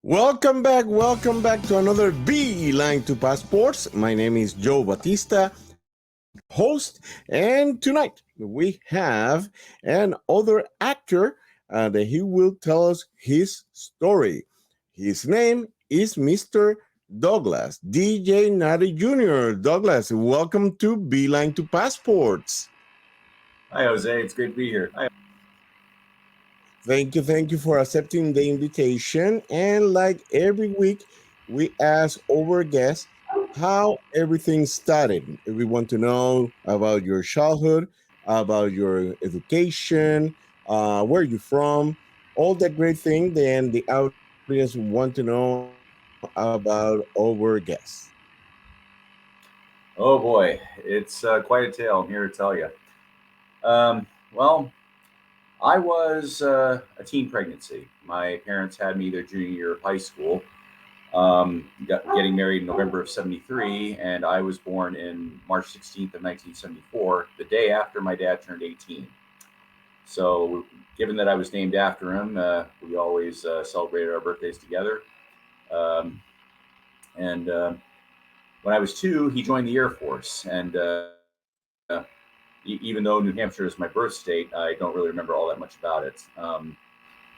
Welcome back to another Beeline to Passports. My name is Joe Batista, host, and tonight we have an other actor that he will tell us his story. His name is Mr. Douglas DJ Nary Jr. Douglas, welcome to Beeline to Passports. Hi, Jose. It's great to be here. Thank you for accepting the invitation. And like every week, we ask our guests how everything started. We want to know about your childhood, about your education, where you're from, all that great thing. Then the audience want to know about our guests. Oh boy, it's quite a tale. I'm here to tell you. Well, I was a teen pregnancy. My parents had me their junior year of high school. Getting married in November of '73, and I was born in March 16th of 1974, the day after my dad turned 18. So, given that I was named after him, we always celebrated our birthdays together. Um, and When I was two, he joined the Air Force. And even though New Hampshire is my birth state, I don't really remember all that much about it.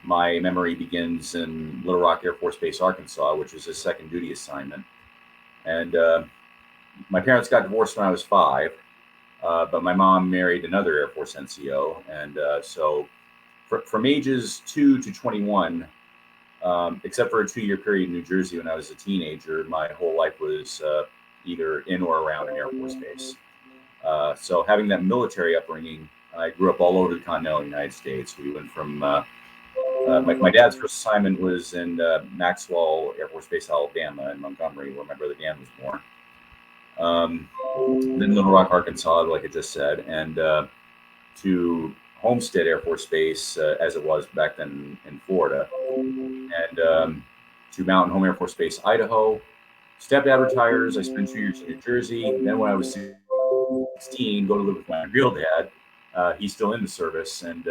My memory begins in Little Rock Air Force Base, Arkansas, which was his second duty assignment. And my parents got divorced when I was five, but my mom married another Air Force NCO. And so from ages 2 to 21, except for a 2-year period in New Jersey when I was a teenager, my whole life was either in or around an Air Force base. So having that military upbringing, I grew up all over the continental United States. We went from my dad's first assignment was in Maxwell Air Force Base, Alabama, in Montgomery, where my brother Dan was born. Then Little Rock, Arkansas, like I just said, and to Homestead Air Force Base, as it was back then in Florida, and to Mountain Home Air Force Base, Idaho. Stepdad retires. I spent 2 years in New Jersey. And then when I was 16, go to live with my real dad. He's still in the service, and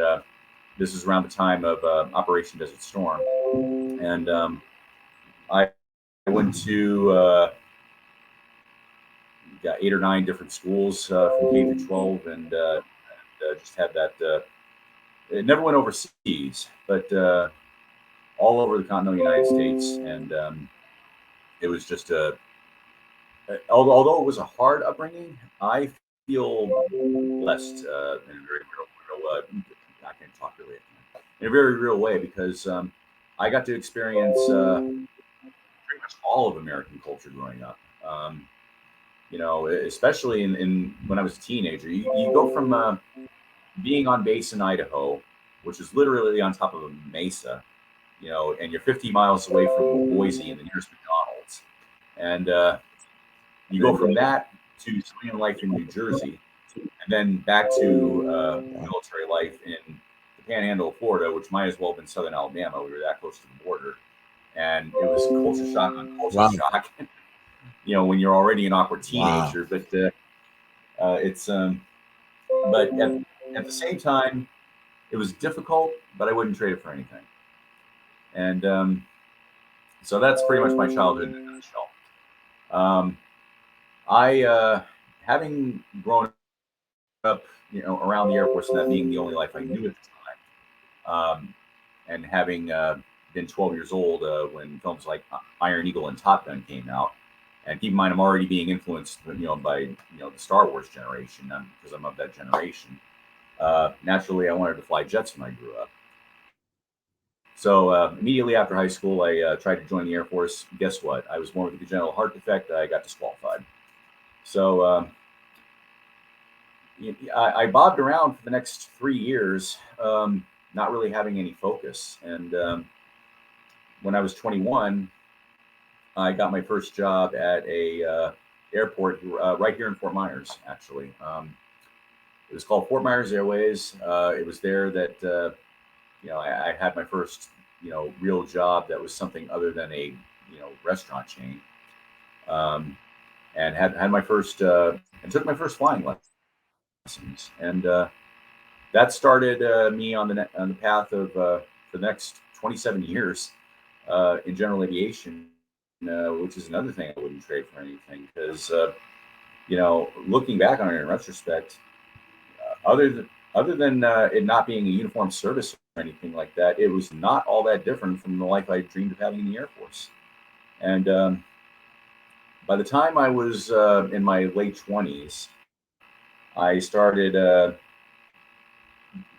this is around the time of Operation Desert Storm. And I went to got 8 or 9 different schools from K through 12, and just had that. It never went overseas, but all over the continental United States, and it was just although it was a hard upbringing, I feel blessed in a very real I can talk really in a very real way, because I got to experience pretty much all of American culture growing up. Especially in when I was a teenager, you go from being on base in Idaho, which is literally on top of a mesa, and you're 50 miles away from Boise and the nearest McDonald's. And you go from that to civilian life in New Jersey, and then back to military life in the Panhandle of Florida, which might as well have been Southern Alabama. We were that close to the border. And it was culture shock on culture shock, when you're already an awkward teenager. Wow. But but at the same time, it was difficult, but I wouldn't trade it for anything. And so that's pretty much my childhood in a nutshell. I, having grown up, around the Air Force, and that being the only life I knew at the time, and having been 12 years old when films like Iron Eagle and Top Gun came out, and keep in mind I'm already being influenced, by the Star Wars generation, because I'm of that generation. Naturally, I wanted to fly jets when I grew up. So immediately after high school, I tried to join the Air Force. Guess what? I was born with a congenital heart defect. I got disqualified. So I bobbed around for the next 3 years, not really having any focus. And when I was 21, I got my first job at a airport right here in Fort Myers, actually. It was called Fort Myers Airways. It was there that I had my first real job that was something other than a restaurant chain, and had my first and took my first flying lessons, and that started me on the path of for the next 27 years in general aviation, which is another thing I wouldn't trade for anything. Because looking back on it in retrospect, other than it not being a uniform service or anything like that, it was not all that different from the life I dreamed of having in the Air Force. And by the time I was in my late 20s, I started.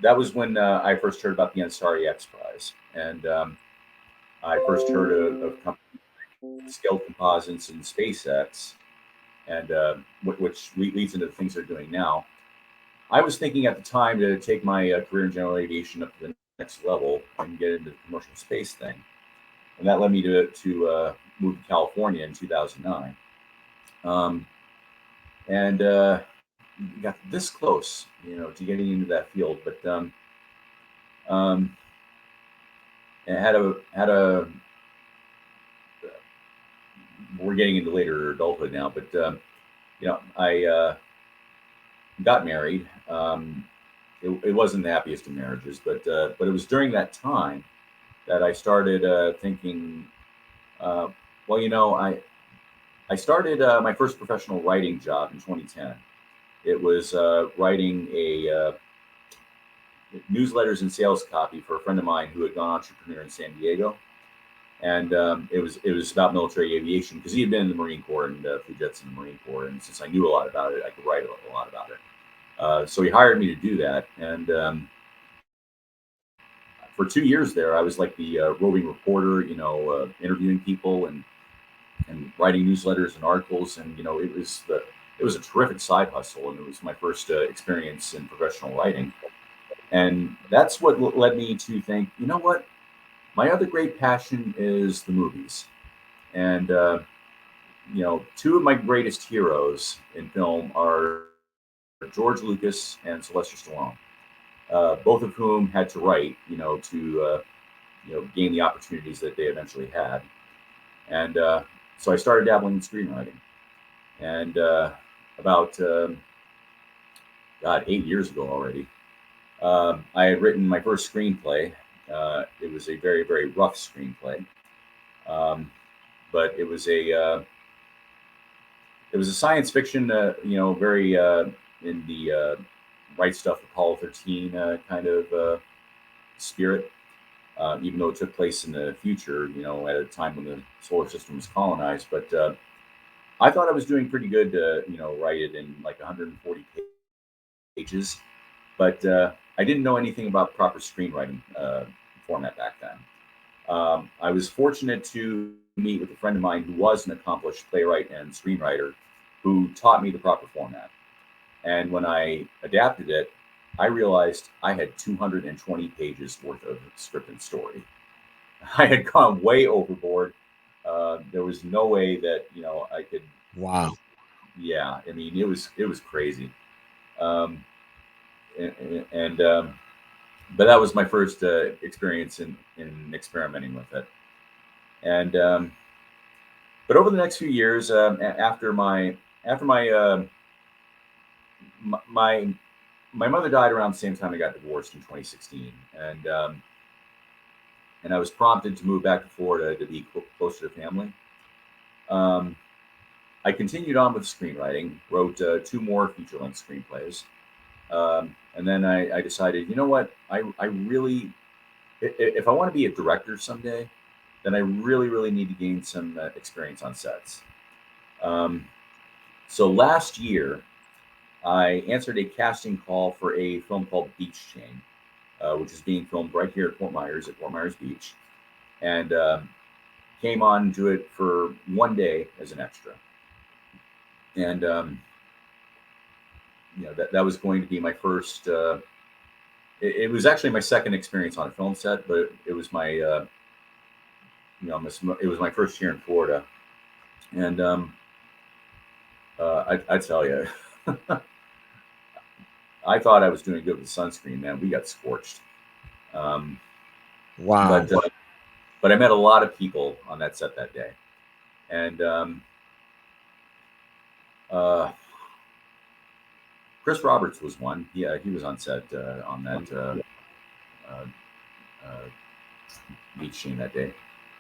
That was when I first heard about the Ansari X Prize, and I first heard of companies like Scale Composites and SpaceX, and which leads into the things they're doing now. I was thinking at the time to take my career in general aviation up to the next level and get into the commercial space thing, and that led me to move to California in 2009, um, and got this close, to getting into that field, but um, and had a we're getting into later adulthood now, but I got married. It wasn't the happiest of marriages, but it was during that time that I started thinking. Uh, well, I started my first professional writing job in 2010. It was writing a newsletters and sales copy for a friend of mine who had gone entrepreneur in San Diego, and it was about military aviation because he had been in the Marine Corps and flew jets in the Marine Corps, and since I knew a lot about it, I could write a lot about it. So he hired me to do that, and for 2 years there, I was like the roving reporter, interviewing people and writing newsletters and articles, and it was a terrific side hustle, and it was my first experience in professional writing, and that's what led me to think, what, my other great passion is the movies, and two of my greatest heroes in film are George Lucas and Sylvester Stallone, both of whom had to write, to gain the opportunities that they eventually had. And so I started dabbling in screenwriting. And about, God, 8 years ago already, I had written my first screenplay. It was a very, very rough screenplay. Um, but it was a science fiction, very in the Right Stuff, Apollo 13 kind of spirit. Even though it took place in the future, at a time when the solar system was colonized. But I thought I was doing pretty good to, write it in like 140 pages. But I didn't know anything about proper screenwriting format back then. I was fortunate to meet with a friend of mine who was an accomplished playwright and screenwriter who taught me the proper format. And when I adapted it, I realized I had 220 pages worth of script and story. I had gone way overboard. There was no way that I could. Wow. Yeah, I mean it was crazy. Um, and but that was my first experience in experimenting with it. And but over the next few years, after my my mother died around the same time I got divorced in 2016, and I was prompted to move back to Florida to be closer to family. Um, I continued on with screenwriting, wrote two more feature length screenplays, and then I decided, you know what, I really, if I want to be a director someday, then I really, really need to gain some experience on sets. Um, so last year, I answered a casting call for a film called Beach Chain, which is being filmed right here at Fort Myers Beach, and came on to it for one day as an extra. And that was going to be my first. It was actually my second experience on a film set, but it was my it was my first year in Florida, and I tell you, I thought I was doing good with sunscreen. Man, we got scorched. Um, Wow. but I met a lot of people on that set that day, and uh, Chris Roberts was one. Yeah, he was on set on that uh, uh, beach scene that day.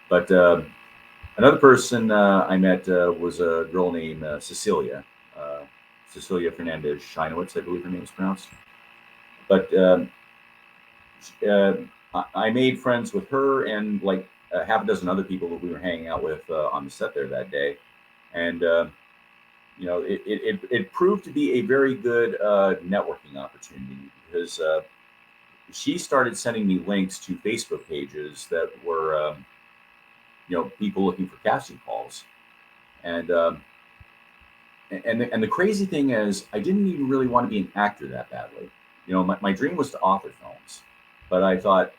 But another person I met was a girl named uh, Cecilia Fernandez Shinowitz, I believe her name is pronounced. But uh, I made friends with her and like a half a dozen other people that we were hanging out with on the set there that day. And it proved to be a very good networking opportunity because she started sending me links to Facebook pages that were people looking for casting calls, and and the crazy thing is I didn't even really want to be an actor that badly. My dream was to author films, but I thought,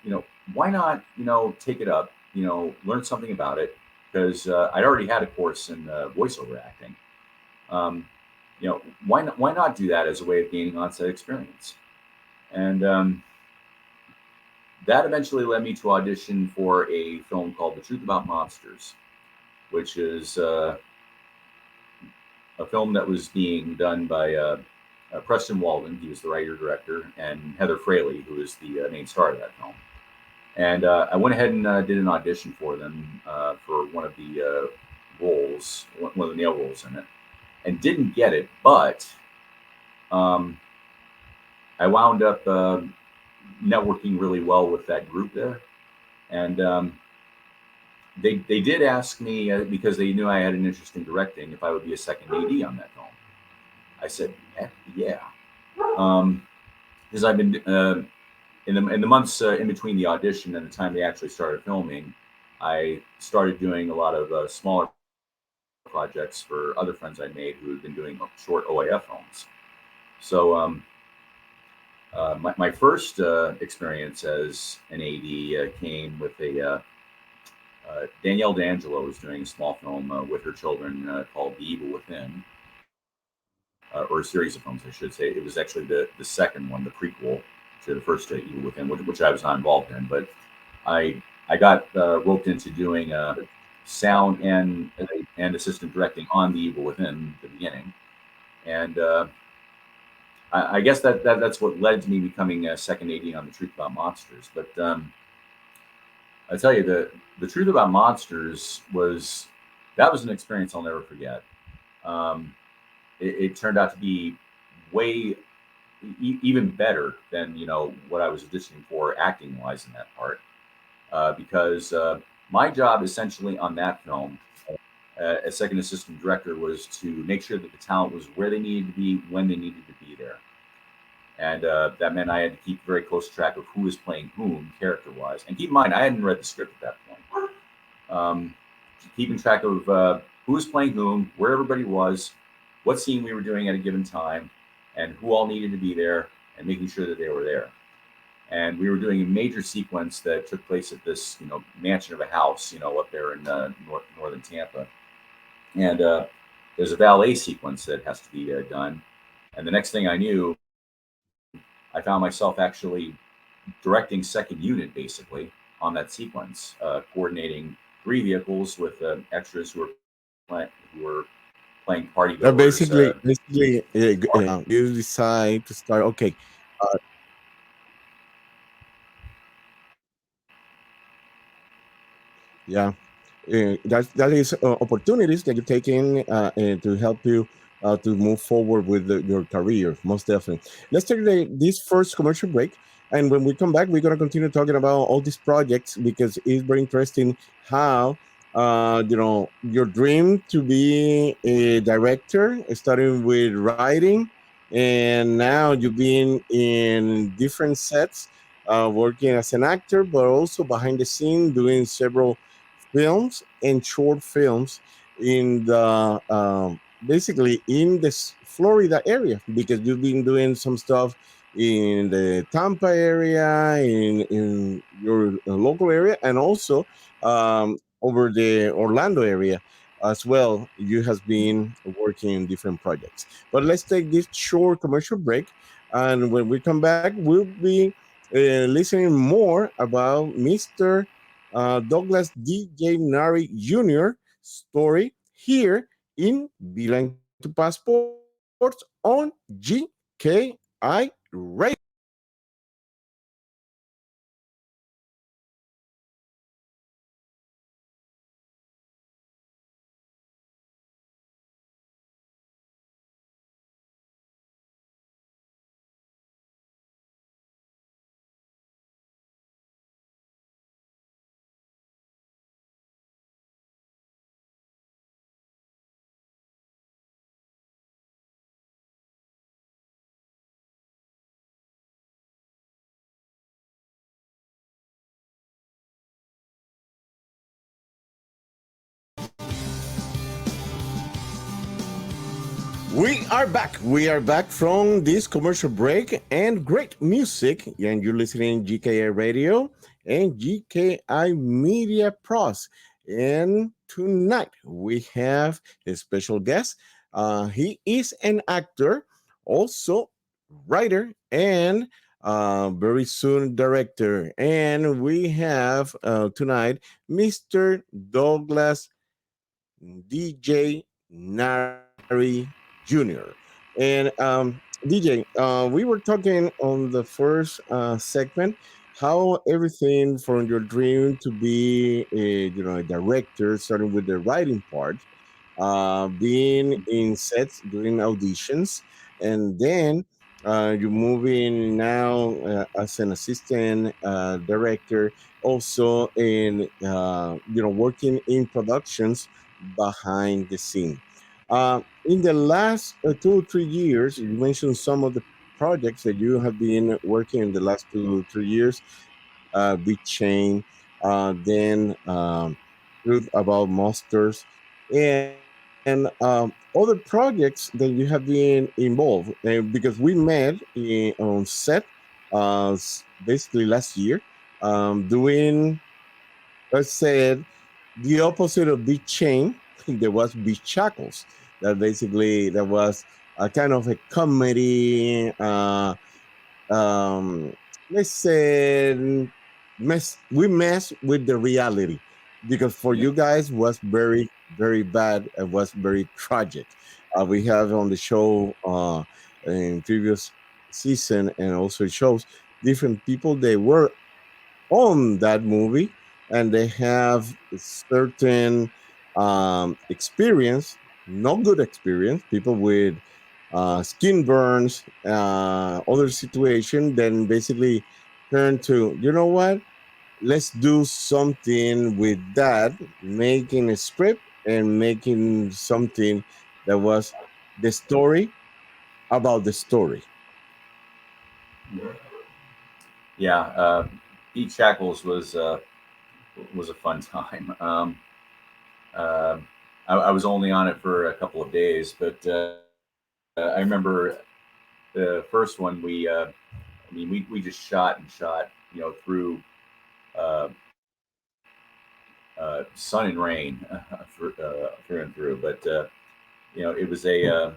why not, take it up, learn something about it, because I'd already had a course in voiceover acting. um, why not do that as a way of gaining on-set experience? And that eventually led me to audition for a film called The Truth About Monsters, which is a film that was being done by Preston Walden. He was the writer director, and Heather Fraley, who is the main star of that film. And I went ahead and did an audition for them for one of the roles, one of the male roles in it, and didn't get it. But um, I wound up networking really well with that group there, and they did ask me because they knew I had an interest in directing if I would be a second AD on that film. I said, heck yeah, because I've been in the months in between the audition and the time they actually started filming, I started doing a lot of smaller projects for other friends I made who had been doing short OAF films. So my first experience as an AD came with a Danielle D'Angelo was doing a small film with her children called The Evil Within, or a series of films, I should say. It was actually the second one, the prequel to the first Evil Within, which I was not involved in, but I got roped into doing sound and assistant directing on The Evil Within at the beginning, and I guess that's what led to me becoming a second AD on The Truth About Monsters. But I tell you, the Truth About Monsters was an experience I'll never forget. Um, it turned out to be way even better than what I was auditioning for acting wise in that part, because my job essentially on that film as second assistant director was to make sure that the talent was where they needed to be when they needed to be there. And that meant I had to keep very close track of who was playing whom character wise. And keep in mind, I hadn't read the script at that point. Keeping track of who was playing whom, where everybody was, what scene we were doing at a given time, and who all needed to be there, and making sure that they were there. And we were doing a major sequence that took place at this, mansion of a house, up there in northern Tampa. And there's a ballet sequence that has to be done. And the next thing I knew, I found myself actually directing second unit basically on that sequence, coordinating three vehicles with extras who were playing party goers. Basically, you decide to start. Okay, uh, yeah, that is opportunities that you're taking to help you to move forward with your career. Most definitely. Let's take this first commercial break, and when we come back, we're gonna continue talking about all these projects because it's very interesting how your dream to be a director, starting with writing, and now you've been in different sets, working as an actor, but also behind the scene doing several films and short films in the basically in this Florida area because you've been doing some stuff in the Tampa area, in your local area, and also over the Orlando area as well. You has been working in different projects. But let's take this short commercial break, and when we come back, we'll be listening more about Mr. Douglas DJ Nary Jr. story here in Beeline to Passports on GKI Radio. We are back. We are back from this commercial break and great music. And you're listening GKI Radio and GKI Media Pros. And tonight we have a special guest. He is an actor, also writer, and very soon director. And we have tonight Mr. Douglas DJ Nary Jr. And DJ, we were talking on the first segment how everything from your dream to be a director, starting with the writing part, being in sets, doing auditions, and then you're moving now as an assistant director, also in working in productions behind the scene. In the last 2 or 3 years, you mentioned some of the projects that you have been working in the last 2 or 3 years, Big Chain, then Truth About Monsters, and other projects that you have been involved. Because we met on set basically last year, doing, let's say, the opposite of Big Chain. There was Big Shackles. That was a kind of a comedy. Um, let's say we mess with the reality because for Yeah. you guys was very bad and was very tragic. We have on the show in previous season and also shows different people they were on that movie and they have a certain experience, not good experience, people with skin burns, other situation, then basically turn to, you know what, let's do something with that, making a script and making something that was the story about the story. Yeah, Beat Shackles was a fun time. Uh, I was only on it for a couple of days, but I remember the first one. We just shot and shot, through uh, sun and rain through and through. But it was it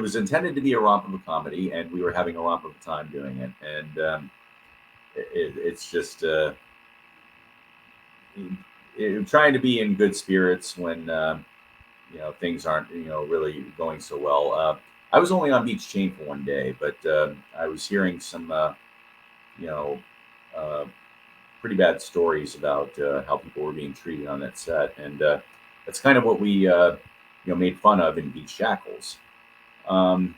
was intended to be a romp of a comedy, and we were having a romp of a time doing it. And it's just trying to be in good spirits when things aren't really going so well. I was only on Beach Chain for one day, but I was hearing some you know uh, pretty bad stories about how people were being treated on that set, and that's kind of what we made fun of in Beach Shackles. Um,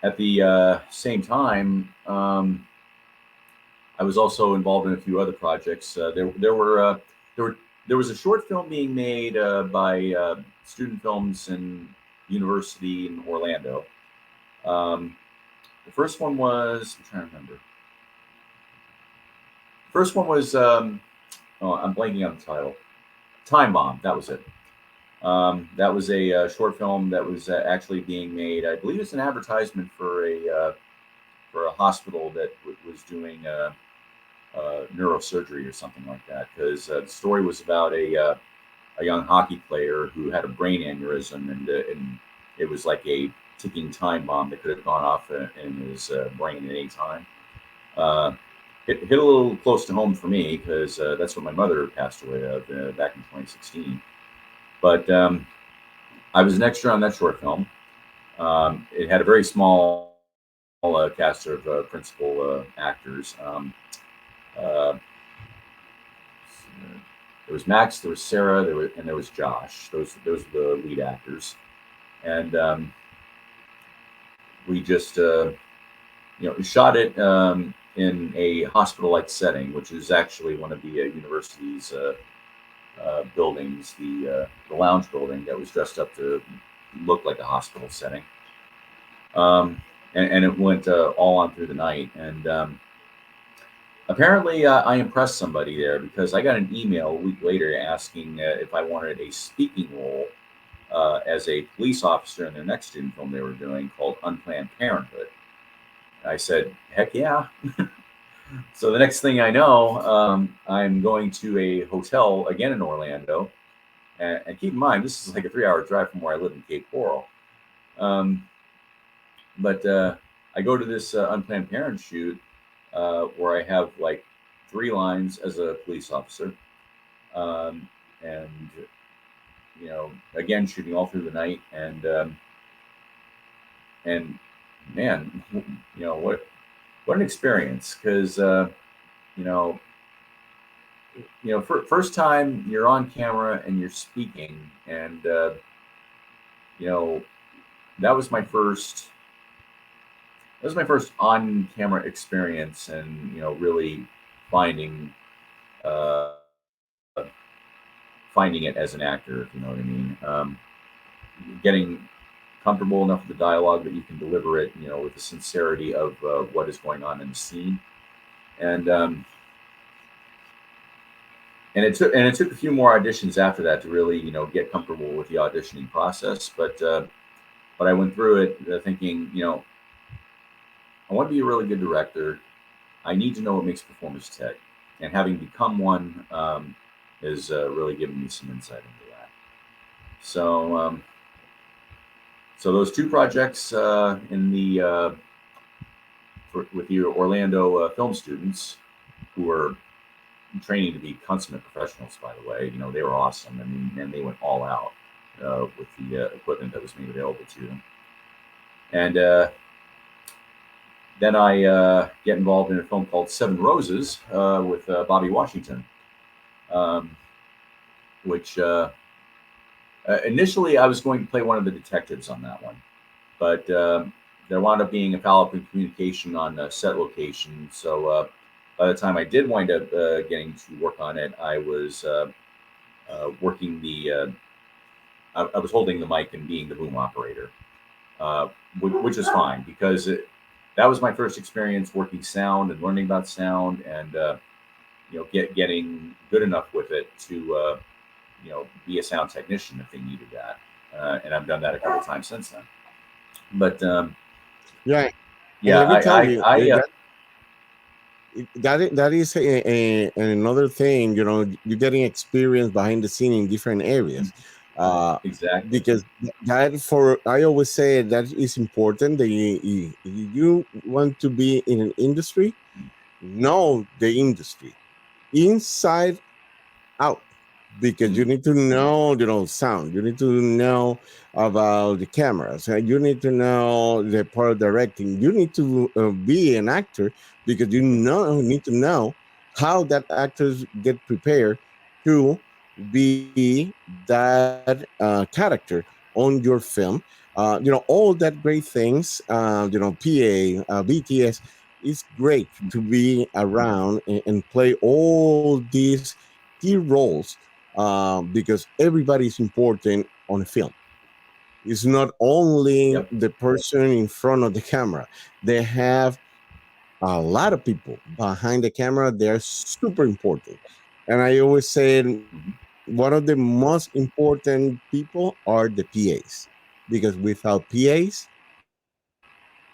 at the same time, I was also involved in a few other projects. There were there was a short film being made by Student Films and University in Orlando. Um, the first one was, I'm trying to remember. First one was oh, I'm blanking on the title. Time Bomb. That was it. That was a short film that was actually being made. I believe it's an advertisement for a hospital that was doing neurosurgery or something like that. Because the story was about a young hockey player who had a brain aneurysm, and it was like a ticking time bomb that could have gone off in his brain at any time. Uh, it hit a little close to home for me because that's what my mother passed away of back in 2016. But I was an extra on that short film. It had a very small cast of principal actors. Uh, there was Max, there was Sarah, there was Josh. Those were the lead actors, and we just shot it in a hospital-like setting, which is actually one of the university's buildings, the lounge building that was dressed up to look like a hospital setting. Um, and it went all on through the night. And apparently, I impressed somebody there because I got an email a week later asking if I wanted a speaking role as a police officer in their next student film they were doing called Unplanned Parenthood. I said, heck yeah. So the next thing I know, I'm going to a hotel again in Orlando. And keep in mind, this is like a 3-hour drive from where I live in Cape Coral. Um, but I go to this Unplanned Parent shoot where I have like 3 lines as a police officer. And, again, shooting all through the night. And man, what an experience. Because, you know, first time you're on camera and you're speaking, and you know, that was my first on camera experience, and really finding uh, finding it as an actor, if you know what I mean. Getting comfortable enough with the dialogue that you can deliver it, with the sincerity of what is going on in the scene, and it took a few more auditions after that to really get comfortable with the auditioning process. But I went through it thinking, I want to be a really good director. I need to know what makes performance tick, and having become one is really given me some insight into that. So those 2 projects in the with the Orlando film students, who were training to be consummate professionals, by the way. They were awesome. I mean, and they went all out with the equipment that was made available to them. And then I get involved in a film called Seven Roses with Bobby Washington, um, which initially I was going to play one of the detectives on that one, but there wound up being a foul up in communication on set location. So by the time I did wind up getting to work on it, I was working I was holding the mic and being the boom operator, which is fine because that was my first experience working sound and learning about sound, and getting good enough with it to be a sound technician if they needed that, and I've done that a couple times since then. But Yeah, and yeah, let me tell you, I that is another thing. You're getting experience behind the scene in different areas, uh, exactly. because that for I always say that is important. That you want to be in an industry, know the industry inside out, because you Mhm. need to know sound, you need to know about the cameras, you need to know the part of directing, you need to be an actor, because need to know how that actors get prepared to be that character on your film. All that great things, BTS is great to be around and play all these key roles, because everybody is important on a film. It's not only Yep. the person in front of the camera. They have a lot of people behind the camera. They're super important. And I always say Mhm. one of the most important people are the PAs, because without PAs,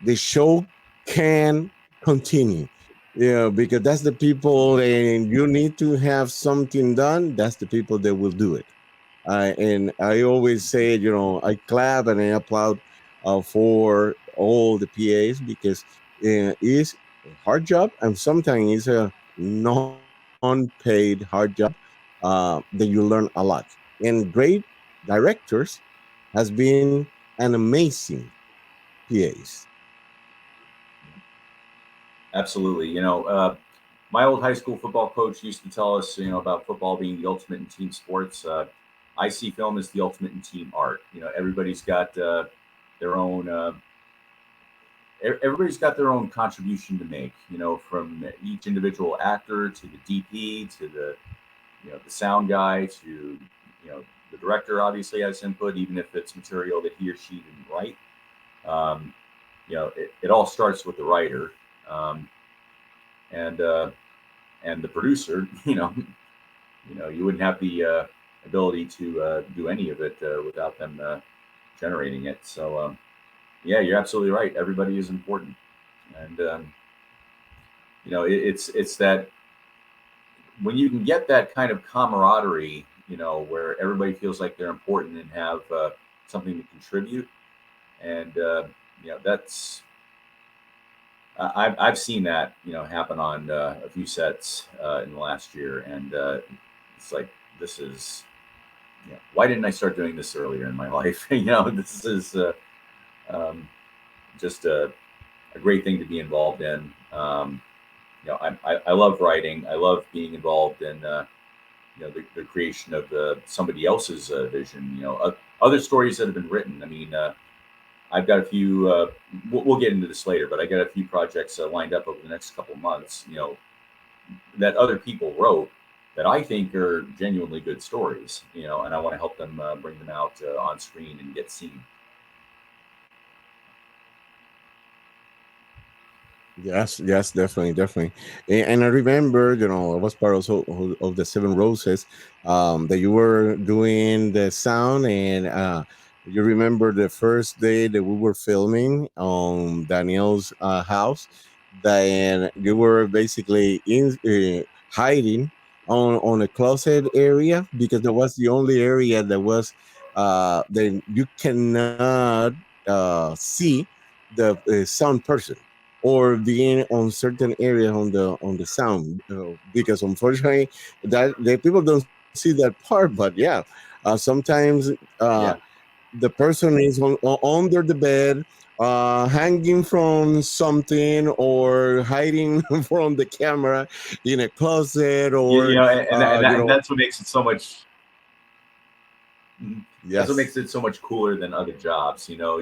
the show can continue. Yeah, because that's the people, and you need to have something done. That's the people that will do it. And I always say, I clap and I applaud for all the PAs, because it's a hard job, and sometimes it's a non-paid hard job that you learn a lot. And great directors has been an amazing PAs. Absolutely. My old high school football coach used to tell us, about football being the ultimate in team sports. I see film as the ultimate in team art. Everybody's got their own. Everybody's got their own contribution to make. From each individual actor to the DP to the sound guy to the director. Obviously has input, even if it's material that he or she didn't write. Um, it all starts with the writer. Um, and uh, and the producer, you wouldn't have the ability to do any of it without them generating it. So yeah, you're absolutely right. Everybody is important, and it's that when you can get that kind of camaraderie, where everybody feels like they're important and have something to contribute, and that's I've seen that happen on a few sets in the last year, and it's like this is why didn't I start doing this earlier in my life? This is um, just a great thing to be involved in. I love writing. I love being involved in the creation of somebody else's vision. Other stories that have been written. I mean, I've got a few. We'll get into this later, but I got a few projects lined up over the next couple of months. That other people wrote that I think are genuinely good stories. And I want to help them bring them out on screen and get seen. Yes, yes, definitely, definitely. And I remember, I was part also of the Seven Roses, that you were doing the sound, and you remember the first day that we were filming on Daniel's house, then you were basically in hiding on a closet area because that was the only area that was then you cannot see the sound person or being on certain areas on the sound because unfortunately that the people don't see that part, but yeah, sometimes Yeah. the person is under the bed, hanging from something or hiding from the camera in a closet or And that's what makes it so much. That's what yes, makes it so much cooler than other jobs. You go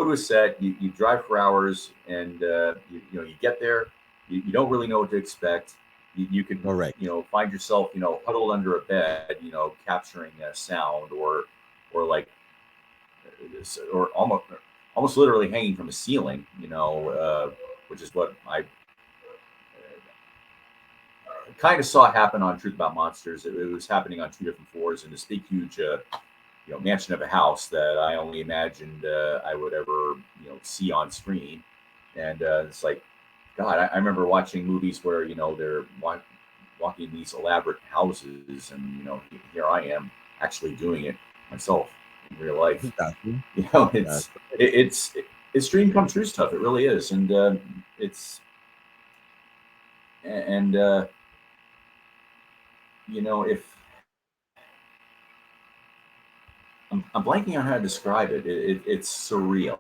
to a set, you drive for hours, and you get there, you don't really know what to expect. You could correct, find yourself huddled under a bed, capturing sound or like or almost literally hanging from a ceiling, which is what I kind of saw happen on Truth About Monsters. It was happening on two different floors in this big, huge, mansion of a house that I only imagined I would ever, see on screen. And it's like, God, I remember watching movies where they're walking these elaborate houses, and here I am actually doing it myself in real life. exactly, It's it's dream come true stuff. It really is, and it's and if I'm blanking on how to describe it. It's surreal.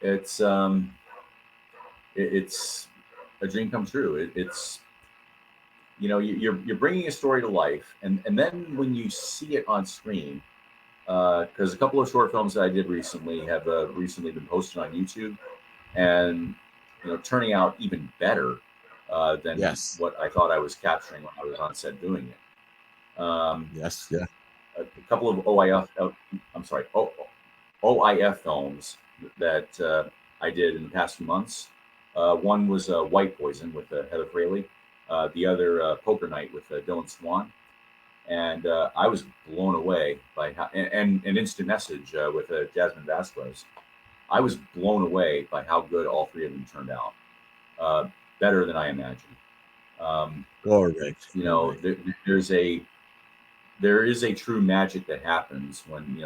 It's a dream come true. It's you're bringing a story to life, and then when you see it on screen, because a couple of short films that I did recently have recently been posted on YouTube, and turning out even better than yes, what I thought I was capturing when I was on set doing it. yes, yeah, A couple of I'm sorry, OIF films that I did in the past few months. One was White Poison with Heather Fraley. The other, Poker Night with Dylan Swan. And I was blown away by how, and Instant Message with Jasmine Vasquez. I was blown away by how good all three of them turned out. Uh, Better than I imagined. Um, correct, correct, there's there is a true magic that happens when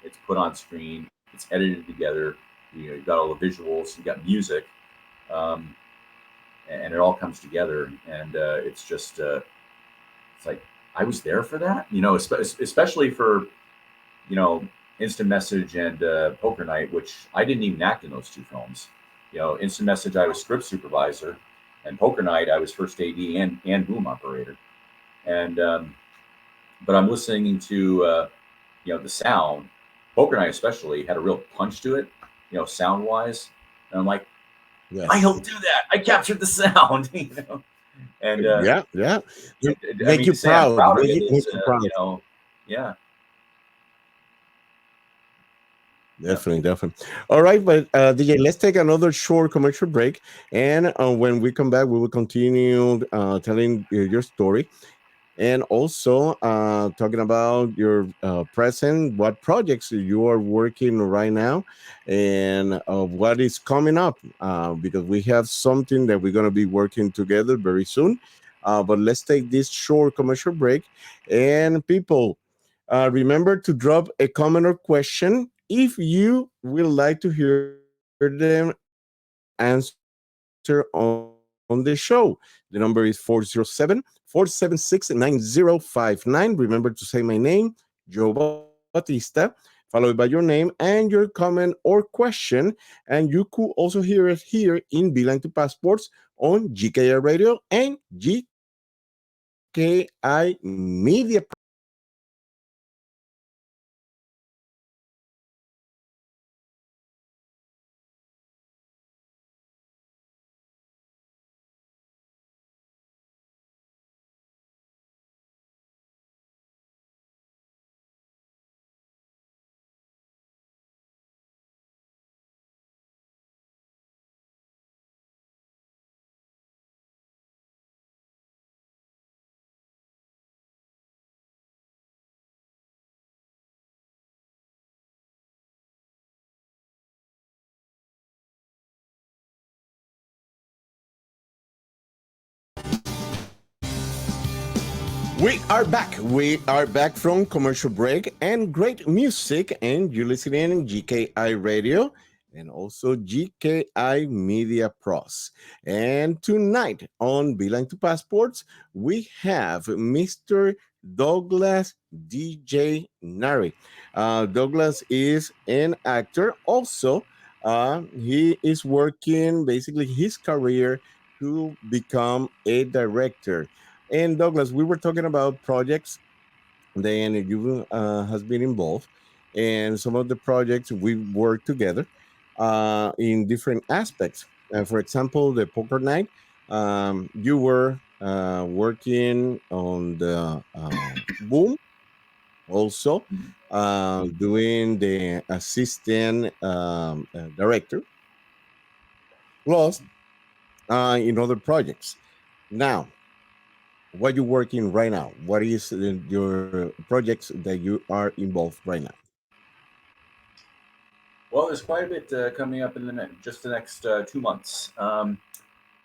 it's put on screen, it's edited together. You've got all the visuals, you got music, um, and it all comes together, and it's just it's like I was there for that. Especially for you know Instant Message and Poker Night, which I didn't even act in those two films. Instant Message I was script supervisor, and Poker Night I was first AD and boom operator, and but I'm listening to the sound. Poker Night especially had a real punch to it, sound wise, and I'm like, I yes, helped do that. I captured the sound, and yeah, yeah. I Make mean, you to say I'm proud, proud of it make is, you proud. yeah, yeah. Definitely, definitely. All right, but DJ, let's take another short commercial break, and when we come back, we will continue telling your story. and also talking about your present, what projects you are working right now, and what is coming up, because we have something that we're going to be working together very soon. But let's take this short commercial break. And people, remember to drop a comment or question if you would like to hear them answer on the show. The number is 407-476-9059. Remember to say my name, Joe Batista, followed by your name and your comment or question. And you could also hear it here in Beeline to Passports on GKI Radio and GKI Media. We are back. We are back from commercial break and great music. And you're listening in GKI Radio and also GKI Media Pros. And tonight on Beeline to Passports, we have Mr. Douglas DJ Nary. Douglas is an actor. Also, he is working basically his career to become a director. And Douglas, we were talking about projects that you has been involved, and some of the projects we worked together in different aspects. For example, the poker night, you were working on the boom, also doing the assistant director, plus in other projects. Now, what you working right now? What is your projects that you are involved right now? Well, there's quite a bit coming up in just the next 2 months.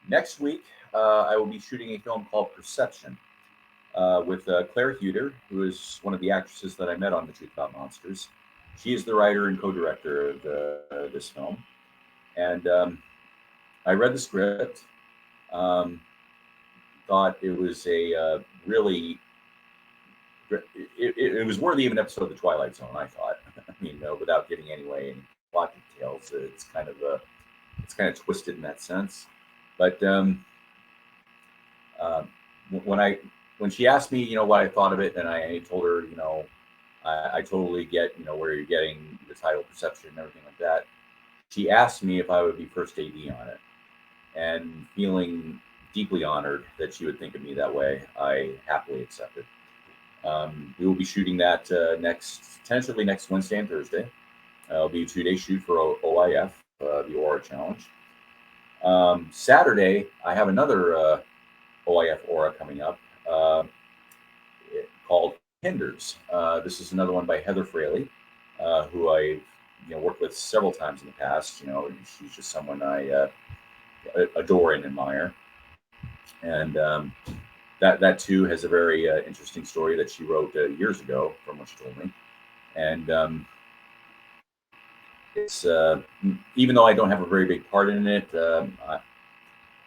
Next week, I will be shooting a film called Perception with Claire Huter, who is one of the actresses that I met on The Truth About Monsters. She is the writer and co-director of this film, and I read the script. Um, Thought it was a really it was worthy of an episode of The Twilight Zone. I thought. I mean, without giving any plot details, it's kind of twisted in that sense. But uh, when I when she asked me, what I thought of it, and I told her, I totally get, where you're getting the title Perception and everything like that. She asked me if I would be first AD on it, and feeling deeply honored that she would think of me that way, I happily accepted. We will be shooting that tentatively next Wednesday and Thursday. It'll be a 2-day shoot for OIF, the Aura Challenge. Saturday, I have another OIF Aura coming up called Hinders. This is another one by Heather Fraley, who I worked with several times in the past. She's just someone I adore and admire, and that too has a very interesting story that she wrote years ago, from what she told me, and it's even though I don't have a very big part in it,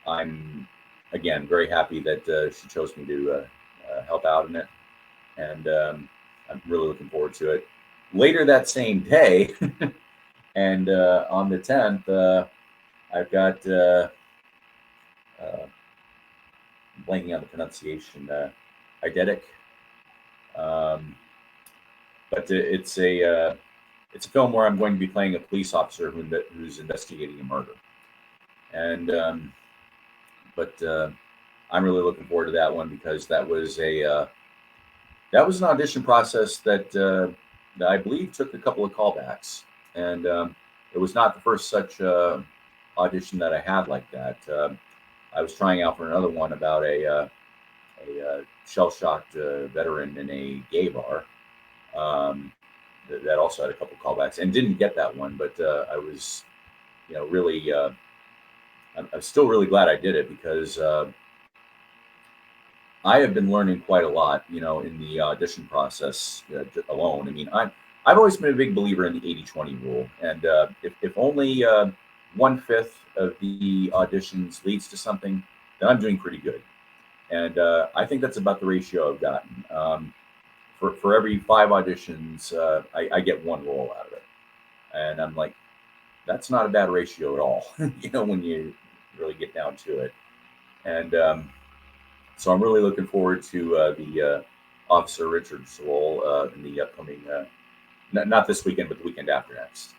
I'm again very happy that she chose me to help out in it, and I'm really looking forward to it. Later that same day, and on the 10th, I've got blanking on the pronunciation, eidetic, um, but it's a film where I'm going to be playing a police officer who's investigating a murder, and but I'm really looking forward to that one because that was an audition process that I believe took a couple of callbacks, and it was not the first such audition that I had like that. I was trying out for another one about a shell shocked veteran in a gay bar. Um, that also had a couple callbacks and didn't get that one, but I was, really, I'm still really glad I did it because I have been learning quite a lot, in the audition process alone. I mean, I've always been a big believer in the 80-20 rule. And if only one fifth of the auditions leads to something, then I'm doing pretty good. And I think that's about the ratio I've gotten. For every five auditions, I get one role out of it. And I'm like, that's not a bad ratio at all, when you really get down to it. And so I'm really looking forward to the Officer Richards role in the upcoming, not this weekend, but the weekend after next.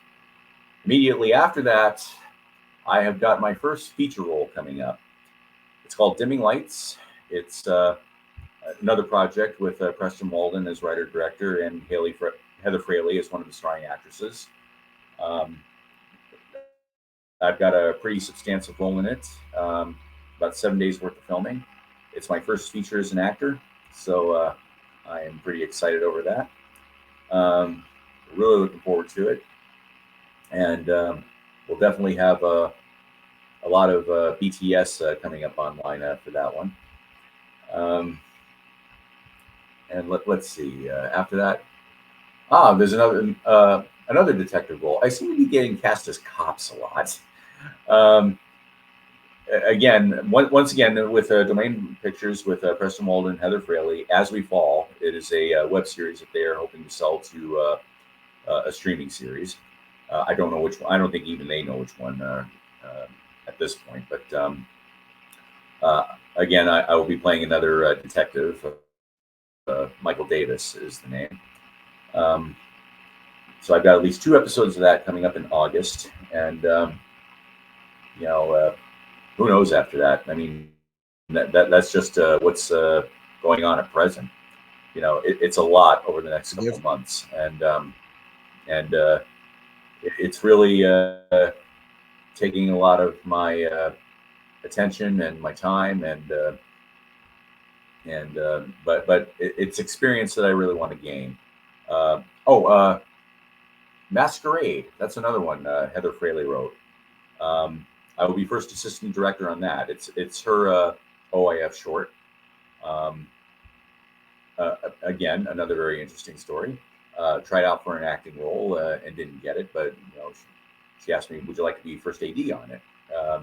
Immediately after that, I have got my first feature role coming up. It's called Dimming Lights. It's another project with Preston Walden as writer director and Heather Fraley as one of the starring actresses. Um, I've got a pretty substantial role in it. About 7 days worth of filming. It's my first feature as an actor, so I am pretty excited over that. Really looking forward to it, and we'll definitely have a lot of BTS coming up online for that one. Um, and let's see. After that, there's another detective role. I seem to be getting cast as cops a lot. Um, Again, once again with Domain Pictures with Preston Walden and Heather Fraley, As We Fall. It is a web series that they are hoping to sell to a streaming series. I don't know which one. I don't think even they know which one at this point. But uh, again, I will be playing another detective. Michael Davis is the name. Um, so I've got at least two episodes of that coming up in August, and you know. Who knows after that? I mean, that's just what's going on at present. It's a lot over the next couple Yes. of months, and it's really taking a lot of my attention and my time, and but it's experience that I really want to gain. Oh, Masquerade. That's another one Heather Fraley wrote. Um, I will be first assistant director on that. It's her OIF short. Um, Again, another very interesting story. Tried out for an acting role and didn't get it, but she asked me, "Would you like to be first AD on it?" At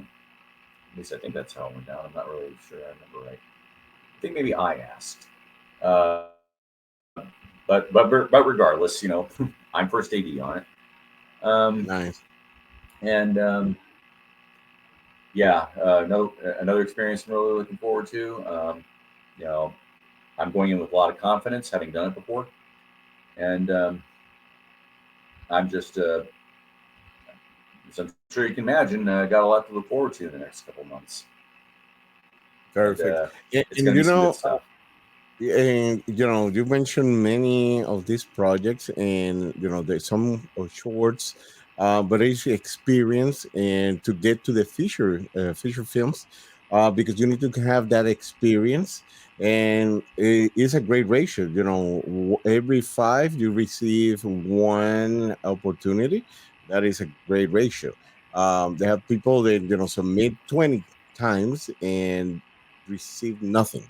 least I think that's how it went down. I'm not really sure. I remember right. I think maybe I asked. Uh, but regardless, I'm first AD on it. Um, Nice. and Yeah, no, another experience I'm really looking forward to. You know, I'm going in with a lot of confidence, having done it before, and I'm just, as I'm sure you can imagine, got a lot to look forward to in the next couple of months, and Perfect. it's And going to be some good stuff. you mentioned many of these projects, and there's some shorts, but it's experience and to get to the feature films, because you need to have that experience, and it's a great ratio. Every five you receive one opportunity. That is a great ratio. They have people that submit 20 times and receive nothing.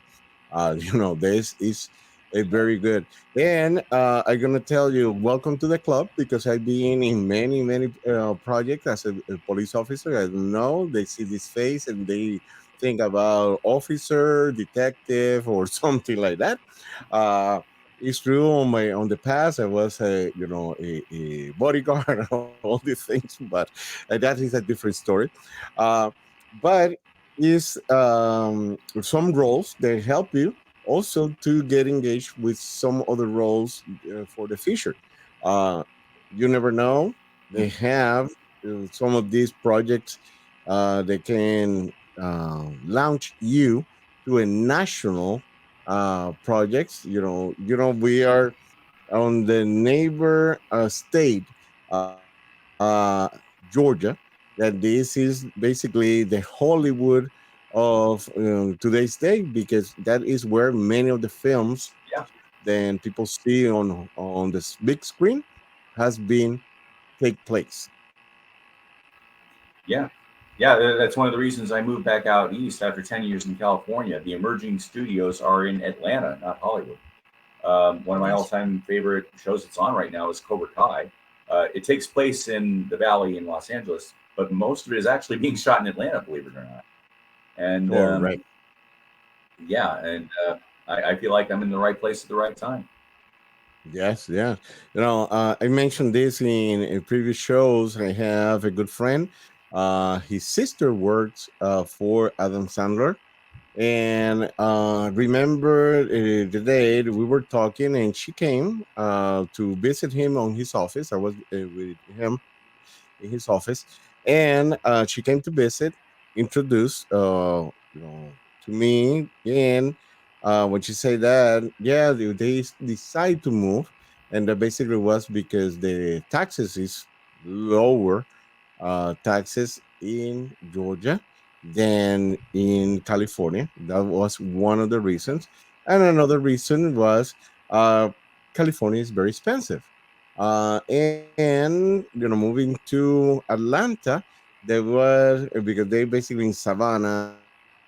This is a very good. And I'm gonna tell you, welcome to the club, because I've been in many, many projects as a police officer. I know they see this face and they think about officer, detective, or something like that. Uh, it's true on the past I was a bodyguard and all these things, but that is a different story. Uh, but is some roles that help you also to get engaged with some other roles for the future. Uh, you never know. They have some of these projects that can launch you to a national projects. We are on the neighbor state, Georgia, that this is basically the Hollywood of today's day, because that is where many of the films Yeah, then people see on this big screen has been take place. yeah, yeah. That's one of the reasons I moved back out east after 10 years in California. The emerging studios are in Atlanta, not Hollywood. One of my Yes. all-time favorite shows that's on right now is Cobra Kai. It takes place in the Valley in Los Angeles, but most of it is actually being shot in Atlanta, believe it or not. And Correct. yeah, and I feel like I'm in the right place at the right time. Yes, yeah. I mentioned this in previous shows. I have a good friend. His sister works for Adam Sandler. And remember the day that we were talking, and she came to visit him on his office. I was with him in his office, and she came to visit, introduced, to me, and when she said that, yeah, they decide to move, and that basically was because the taxes is lower, taxes in Georgia than in California. That was one of the reasons. And another reason was California is very expensive. And moving to Atlanta, there was because they basically in Savannah,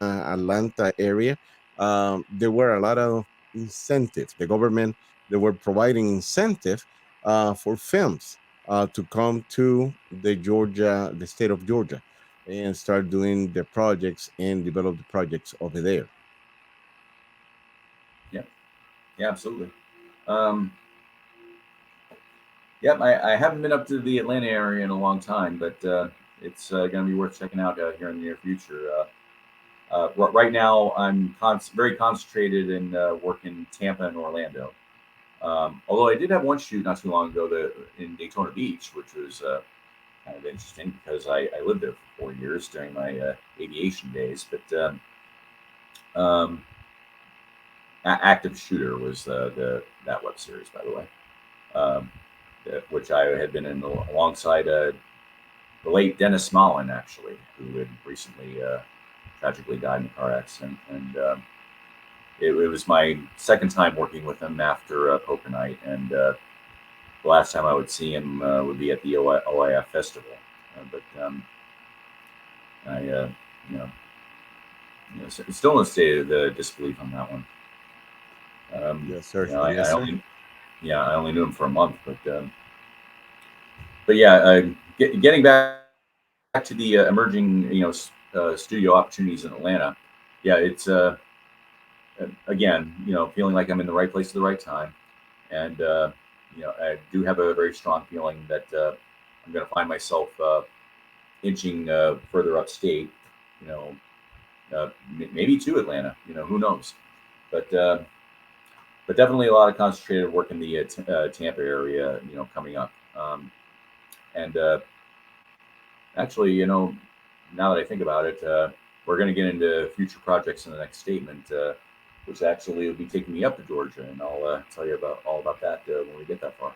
Atlanta area, there were a lot of incentive. The government, they were providing incentive for films to come to the state of Georgia, and start doing the projects and develop the projects over there. Yeah, yeah, absolutely. Um, Yep, I haven't been up to the Atlanta area in a long time, but it's going to be worth checking out here in the near future. Right now, I'm very concentrated in work in Tampa and Orlando. Although I did have one shoot not too long ago in Daytona Beach, which was kind of interesting because I lived there for 4 years during my aviation days. But Active Shooter was that web series, by the way, um, which I had been in alongside the late Dennis Smallin, actually, who had recently tragically died in a car accident. And it was my second time working with him after Poker Night. And the last time I would see him would be at the OIF Festival. But I, you know, still in a state of disbelief on that one. Yes, sir. I Yes, sir. only, yeah, I only knew him for a month, but yeah, getting back to the emerging, studio opportunities in Atlanta. Yeah, it's again, feeling like I'm in the right place at the right time, and I do have a very strong feeling that I'm going to find myself inching further upstate. You know, maybe to Atlanta. Who knows? But definitely a lot of concentrated work in the Tampa area. Coming up, and actually, now that I think about it, we're going to get into future projects in the next statement, which actually will be taking me up to Georgia, and I'll tell you about all about that when we get that far.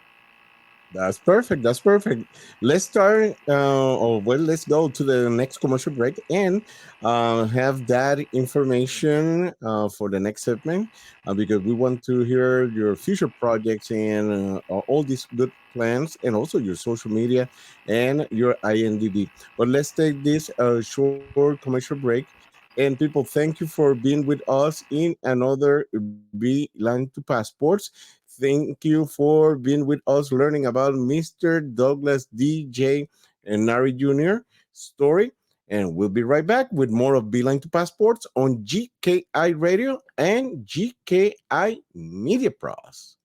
That's perfect. That's perfect. Let's start, or well, let's go to the next commercial break and have that information for the next segment, because we want to hear your future projects and all these good plans, and also your social media and your INDB. But let's take this short commercial break. And people, thank you for being with us in another B Line to Passports. Thank you for being with us learning about Mr. Douglas DJ and Nary Jr. story. And we'll be right back with more of Beeline to Passports on GKI Radio and GKI Media Pros.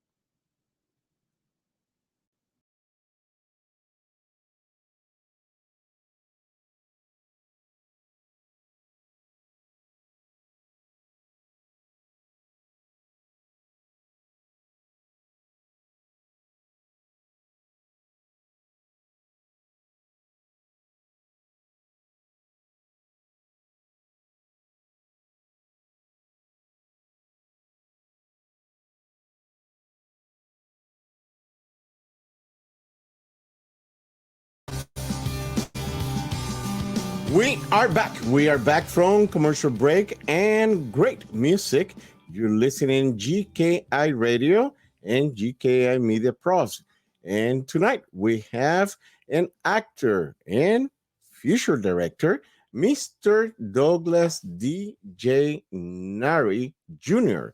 We are back. We are back from commercial break and great music. You're listening GKI Radio and GKI Media Pros. And tonight we have an actor and future director, Mr. Douglas D.J. Nary Jr.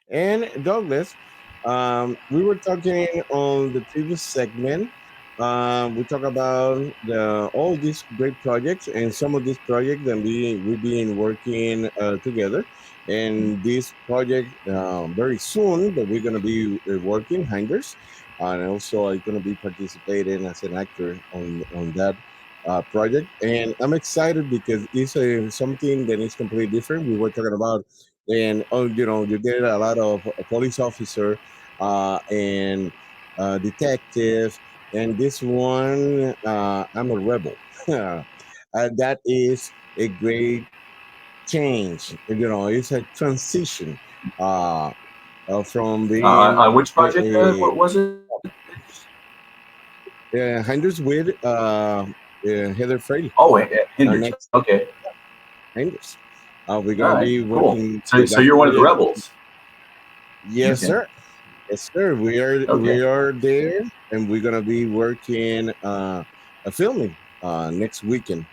And Douglas, we were talking on the previous segment. We talk about all these great projects, and some of these projects that we've been working together. And this project very soon that we're going to be working Hinders, and also I'm going to be participating as an actor on that project. And I'm excited because it's something that is completely different. We were talking about, and you get a lot of a police officer and detective, and this one I'm a rebel. That is a great change. It's a transition uh, from being On which project? a What was it? Hinders with Heather Fraley. Oh, Hinders. Next Okay. Hinders. We're All gonna right. be Cool. working So, with so that you're one of the project. rebels. Yes, Okay. sir. Yes, sir. We Okay. are there, and we're gonna be working a filming next weekend.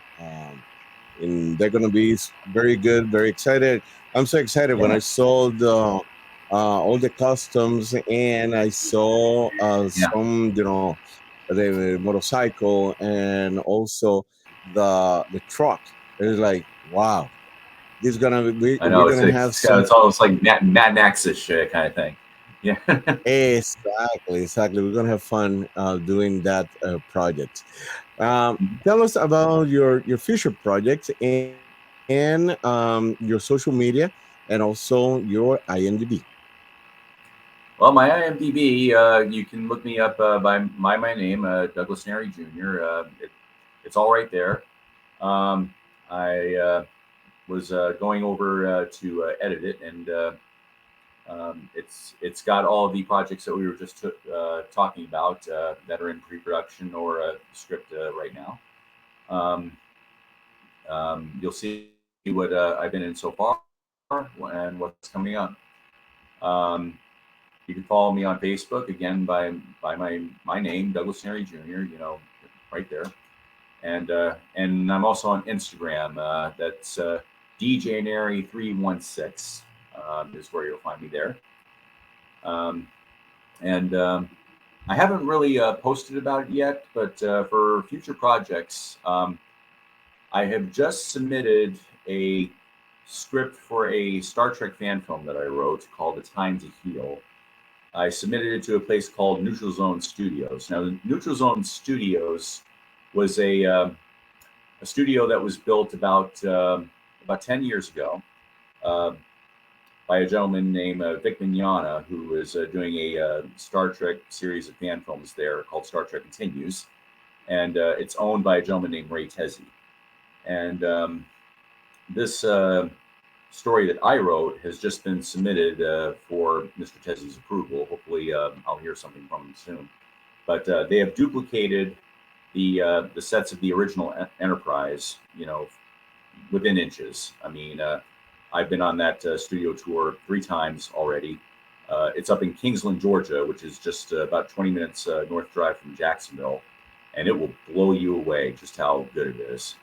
And they're gonna be very good, very excited. I'm so excited when Yeah. I saw the all the customs, and I saw Yeah. some, the motorcycle, and also the truck. It's like, wow, this gonna be I know we're it's gonna have it's, some. it's almost like Mad Max-ish kind of thing. Yeah. Exactly, exactly. We're gonna have fun doing that project. Tell us about your future projects and your social media, and also your IMDb. Well, my IMDb, you can look me up by my name, Douglas Nary Jr. It's all right there. I was going over to edit it, and it's got all the projects that we were just talking about that are in pre-production or script right now. Um, you'll see what I've been in so far and what's coming up. Um, you can follow me on Facebook again by my name, Douglas Nary Jr. Right there, and I'm also on Instagram. That's DJ Nary 316 is where you'll find me there. Um, and I haven't really posted about it yet, but for future projects, I have just submitted a script for a Star Trek fan film that I wrote called "The Time to Heal." I submitted it to a place called Neutral Zone Studios. Now, the Neutral Zone Studios was a studio that was built about 10 years ago uh, by a gentleman named Vic Mignogna, who is doing a Star Trek series of fan films there called Star Trek Continues, and it's owned by a gentleman named Ray Tezzi. And this story that I wrote has just been submitted for Mr. Tezzi's approval. Hopefully, I'll hear something from him soon. But they have duplicated the sets of the original Enterprise, within inches. I mean, I've been on that studio tour 3 times already. It's up in Kingsland, Georgia, which is just about 20 minutes north drive from Jacksonville, and it will blow you away just how good it is.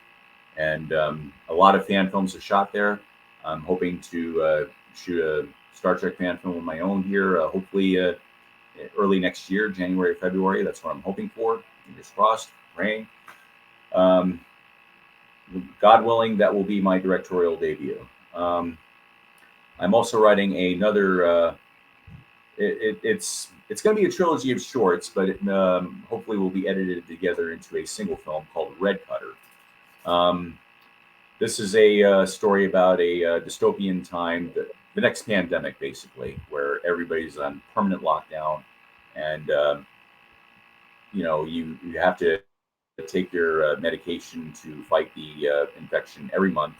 And a lot of fan films are shot there. I'm hoping to shoot a Star Trek fan film of my own here, hopefully early next year, January or February. That's what I'm hoping for. Fingers crossed, praying. Um, God willing, that will be my directorial debut. Um, I'm also writing another. It's going to be a trilogy of shorts, but it hopefully will be edited together into a single film called Red Cutter. Um, this is a story about a dystopian time, the next pandemic, basically, where everybody's on permanent lockdown, and you have to take your medication to fight the infection every month.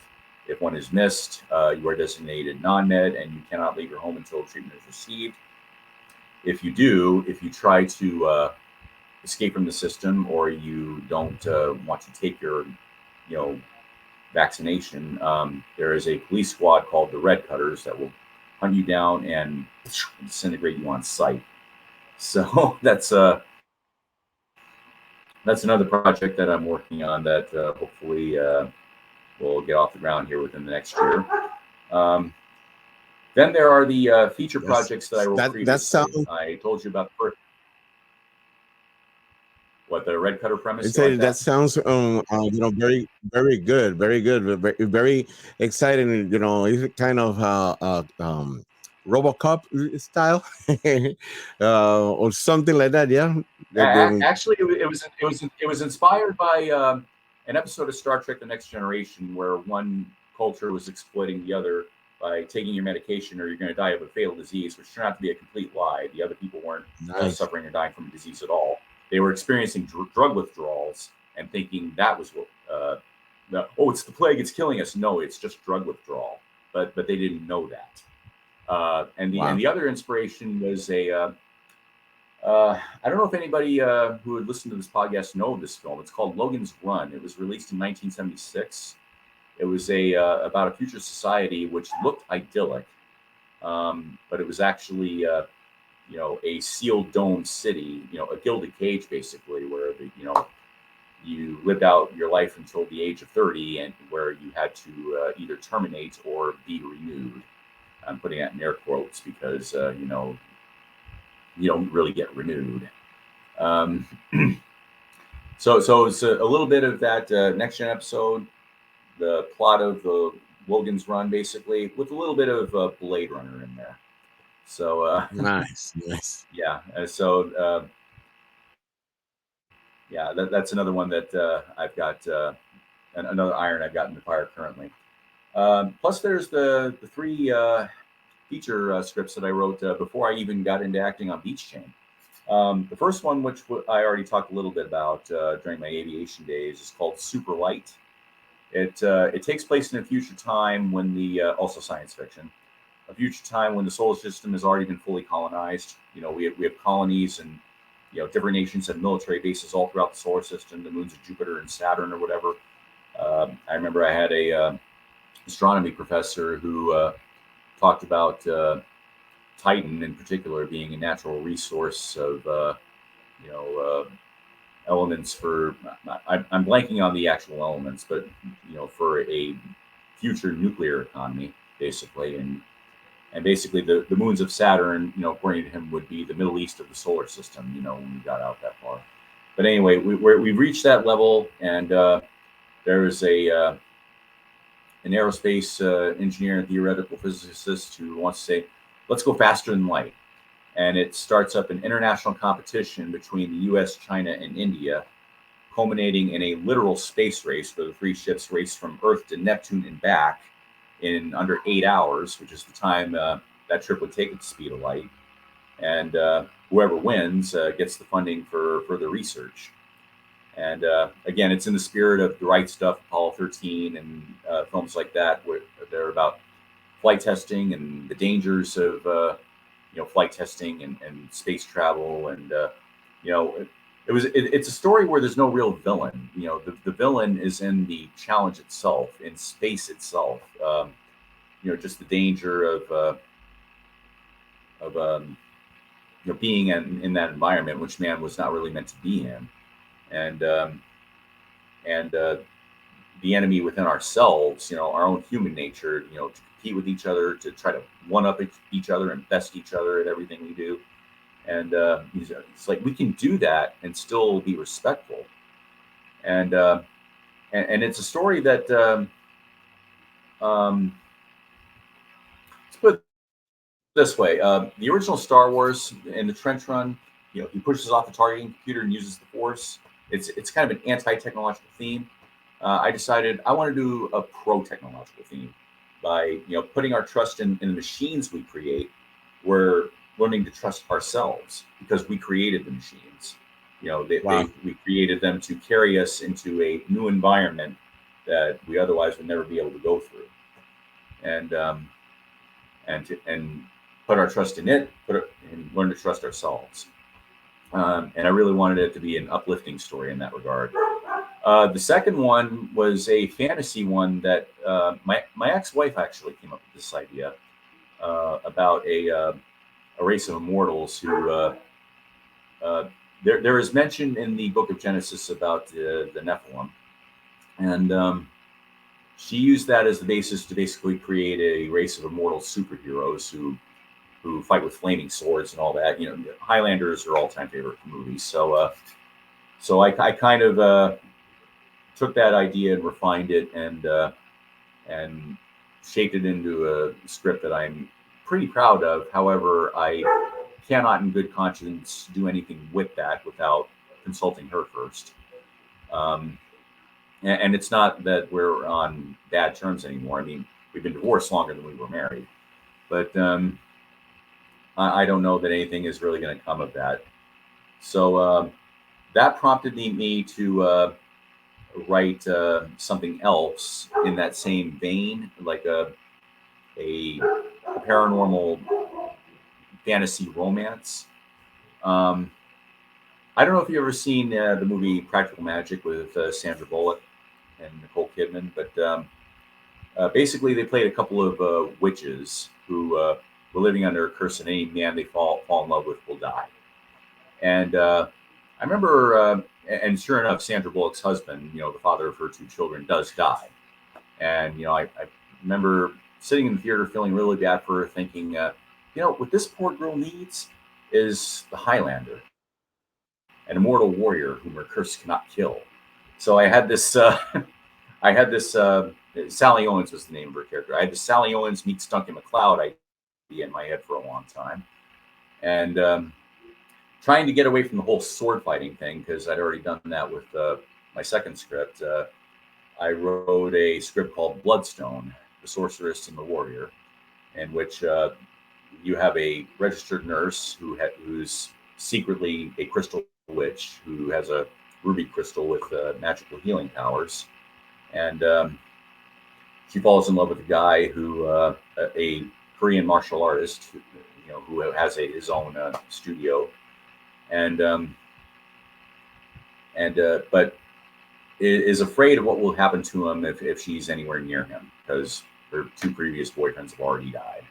If one is missed, you are designated non-med, and you cannot leave your home until treatment is received. If you do, if you try to escape from the system, or you don't want to take your, you know, vaccination, there is a police squad called the Red Cutters that will hunt you down and disintegrate you on sight. So that's another project that I'm working on that hopefully will get off the ground here within the next year. Then there are the feature Yes. projects that I wrote That previously. sounds. I told you about the first, what, the Red Cutter I premise. You tell like you, that that? sounds very very good, very good, very exciting. It's kind of RoboCop style, or something like that. Yeah. Actually, it was inspired by an episode of Star Trek: The Next Generation, where one culture was exploiting the other by taking your medication or you're going to die of a fatal disease, which turned out to be a complete lie. The other people weren't Nice. suffering or dying from a disease at all. They were experiencing drug withdrawals and thinking that was what. Oh, it's the plague; it's killing us. No, it's just drug withdrawal. But they didn't know that. And Wow. the other inspiration was I don't know if anybody who would listen to this podcast know this film. It's called Logan's Run. It was released in 1976. It was about a future society which looked idyllic, but it was actually a sealed dome city, a gilded cage basically, where you lived out your life until the age of 30, and where you had to either terminate or be renewed. I'm putting that in air quotes because you don't really get renewed. Um, so it's a little bit of that next gen episode, the plot of the Logan's Run, basically, with a little bit of Blade Runner in there. So Nice. Nice. yeah, yeah, that's another one that I've got another iron I've got in the fire currently. Plus, there's the three feature scripts that I wrote before I even got into acting on Beach Chain. The first one, which I already talked a little bit about during my aviation days, is called Super Light. It takes place in a future time when also science fiction, a future time when the solar system has already been fully colonized. We have colonies, and different nations have military bases all throughout the solar system, the moons of Jupiter and Saturn or whatever. I remember I had a astronomy professor who talked about Titan in particular being a natural resource of you know elements for. I'm blanking on the actual elements, but for a future nuclear economy, basically, and basically the moons of Saturn, according to him, would be the Middle East of the solar system. When we got out that far. But anyway, we've reached that level, and there's an aerospace engineer and theoretical physicist who wants to say, let's go faster than light. And it starts up an international competition between the US, China, and India, culminating in a literal space race where the three ships race from Earth to Neptune and back in under 8 hours, which is the time that trip would take at the speed of light. And whoever wins gets the funding for further research. And again, it's in the spirit of The Right Stuff, Apollo 13, and films like that, where they're about flight testing and the dangers of flight testing and space travel. And it's a story where there's no real villain. The villain is in the challenge itself, in space itself. Just the danger of being in that environment, which man was not really meant to be in. And the enemy within ourselves, our own human nature, to compete with each other, to try to one up each other and best each other at everything we do. And it's like we can do that and still be respectful. And it's a story that let's put it this way: the original Star Wars in the trench run, he pushes off the targeting computer and uses the Force. It's kind of an anti-technological theme. I decided I want to do a pro-technological theme by putting our trust in the machines we create. We're learning to trust ourselves because we created the machines. Wow. We created them to carry us into a new environment that we otherwise would never be able to go through, and and put our trust in it, and learn to trust ourselves. And I really wanted it to be an uplifting story in that regard. The second one was a fantasy one that my ex wife actually came up with this idea about a race of immortals who uh, there is mention in the Book of Genesis about the Nephilim, and she used that as the basis to basically create a race of immortal superheroes who fight with flaming swords and all that. You know, Highlanders are all time favorite movies. So I kind of took that idea and refined it and shaped it into a script that I'm pretty proud of. However, I cannot, in good conscience, do anything with that without consulting her first. Um, and it's not that we're on bad terms anymore. I mean, we've been divorced longer than we were married, but I don't know that anything is really going to come of that. So that prompted me to write something else in that same vein, like a paranormal fantasy romance. Um, I don't know if you've ever seen the movie Practical Magic with Sandra Bullock and Nicole Kidman, but basically they played a couple of witches who were living under a curse, and any man they fall in love with will die. And I remember, and sure enough, Sandra Bullock's husband, the father of her two children, does die. And I remember sitting in the theater feeling really bad for her, thinking, what this poor girl needs is the Highlander, an immortal warrior whom her curse cannot kill. So I had this, I had this. Sally Owens was the name of her character. I had the Sally Owens meets Duncan MacLeod idea in my head for a long time, and trying to get away from the whole sword fighting thing because I'd already done that with my second script. I wrote a script called Bloodstone: The Sorceress and the Warrior, in which you have a registered nurse who's secretly a crystal witch who has a ruby crystal with magical healing powers, and she falls in love with a guy who a Korean martial artist, who has his own studio, and but is afraid of what will happen to him if she's anywhere near him because her two previous boyfriends have already died.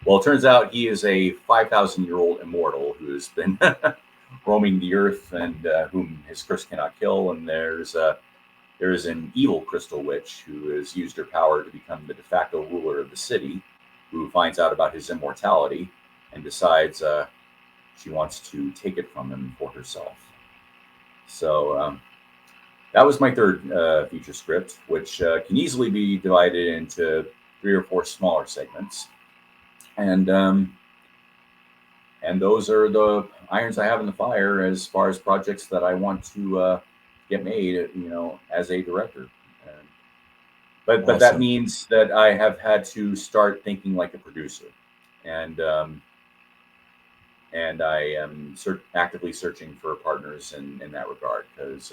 Well, it turns out he is a 5,000-year-old immortal who has been roaming the earth and whom his curse cannot kill. And there is an evil crystal witch who has used her power to become the de facto ruler of the city, who finds out about his immortality and decides she wants to take it from him for herself. So that was my third feature script, which can easily be divided into 3 or 4 smaller segments. And those are the irons I have in the fire as far as projects that I want to get made, as a director. And, but that Awesome. means that I have had to start thinking like a producer, and I am actively searching for partners in that regard because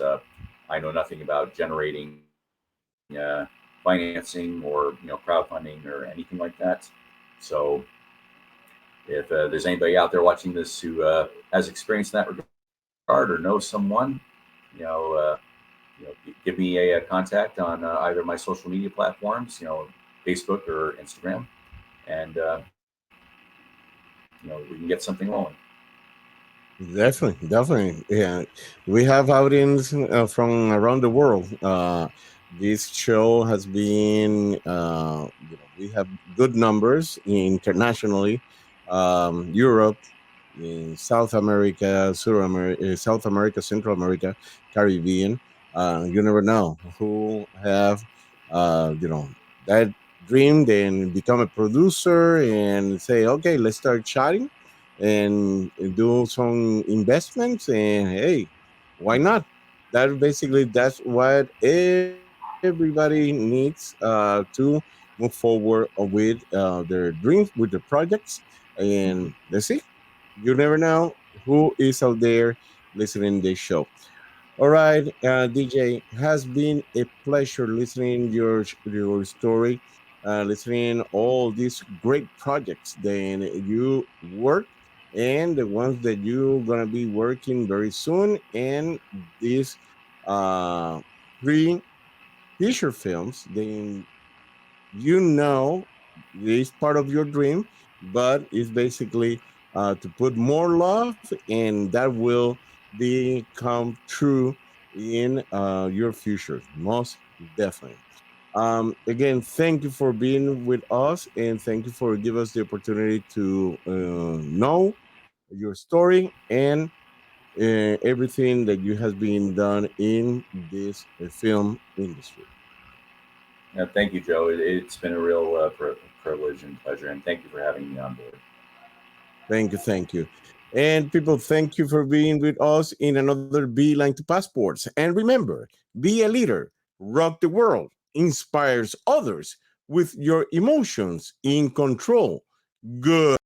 I know nothing about generating financing or crowdfunding or anything like that. So if there's anybody out there watching this who has experience in that regard or knows someone, you know, uh, give me a contact on either my social media platforms, Facebook or Instagram, and we can get something rolling. Definitely, definitely. Yeah, we have audience from around the world. This show has been, we have good numbers internationally. Europe, in South America, South America, Central America, Caribbean. You never know who have, that dream, then become a producer and say, okay, let's start chatting and do some investments, and hey, why not? That's what everybody needs to move forward with their dreams, with their projects. And let's see, you never know who is out there listening to this show. All right, DJ, has been a pleasure listening your story, listening all these great projects that you work and the ones that you're gonna be working very soon, and this uh, three feature films, then you know it's part of your dream, but it's basically to put more love, and that will become true in your future, most definitely. Again, thank you for being with us, and thank you for giving us the opportunity to know your story and everything that you has been done in this film industry. Thank you, Joe. It's been a real privilege and pleasure, and thank you for having me on board. Thank you, thank you. And people, thank you for being with us in another Beeline to Passports. And remember, be a leader, rock the world, inspires others with your emotions in control. Good.